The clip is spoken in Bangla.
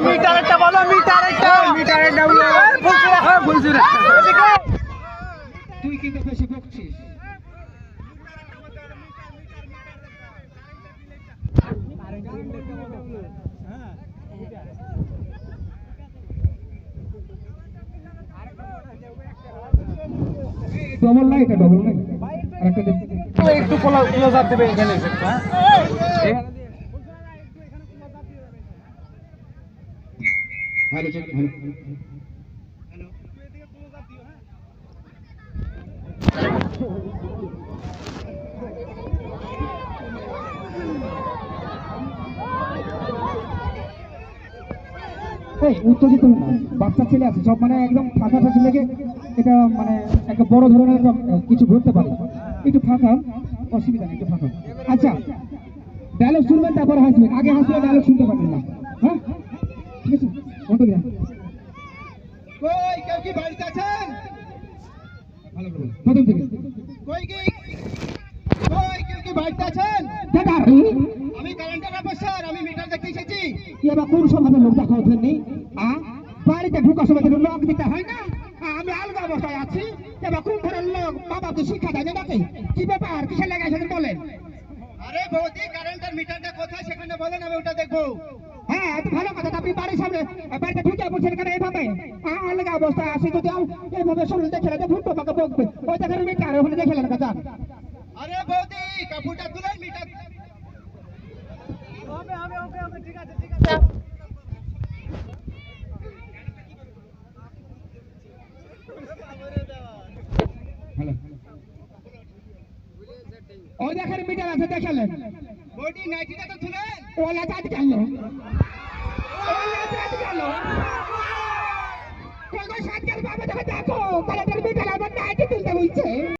মিটারটা বলো, মিটারটা বলো। ফুলছুরা তুই কিন্তু বেশি বকছিস। ডবল না, এটা ডবল নাই, আরেকটা দেখ একটু ক্লোজ দেবে এখানে একটা। হ্যালো চেক, হ্যালো উত্তেজিত না, বাচ্চা ছেলে আছে সব, মানে একদম ফাঁকা ফাঁকা লেগে এটা মানে একটা বড় ধরনের কিছু ঘটতে পারে। একটু ফাঁকা, অসুবিধা নেই, একটু ফাঁকা। আচ্ছা, ডায়লগ শুনবেন তারপরে হাসবেন, আগে হাসলে ডায়লগ শুনতে পারবেন না। হ্যাঁ ঠিক আছে, বন্ধ করে কই কেউ কি বাড়িতে আছেন? ভালো করে প্রথম থেকে কই কেউ কি বাড়িতে আছেন? দাদা আমি কারেন্টের অফিসার, আমি মিটার দেখতে এসেছি। কি আবার কোন সময় লোক দেখা হচ্ছেন? বাড়িতে ঢুকার সময় লোক দিতে হয় না? আমি আলগা অবস্থায় আছি, এবার কোন ধরনের লোক? বাবা তো শিক্ষা দেয় না নাকি? কি ব্যাপার, কিসের লেগে এসেছেন বলেন? আরে বৌদি, কারেন্টের মিটারটা কোথায় সেখানে বলেন, আমি ওটা দেখবো। হ্যাঁ, এত ভালো কথা। আপনি বাড়ির সামনে বাড়িতে ঢুকে বলছেন কেন এইভাবে? আলগা অবস্থায় আসি, যদি এইভাবে শরীর দেখে তো ঢুকবো, আমাকে বকবে। ওই দেখেন মিটার, ওখানে দেখে নেন কাজ। আরে বৌদি, কাপড়টা তুলেন, মিটার ঠিক আছে ঠিক আছে। ওই দেখেন মিটার আছে, দেখালেন। বডি নাইটিটা তো তুলেন। ওলা কাট গেল, ওলা কাট গেল। কোন সাত গেল বাবা, দেখো তাহলে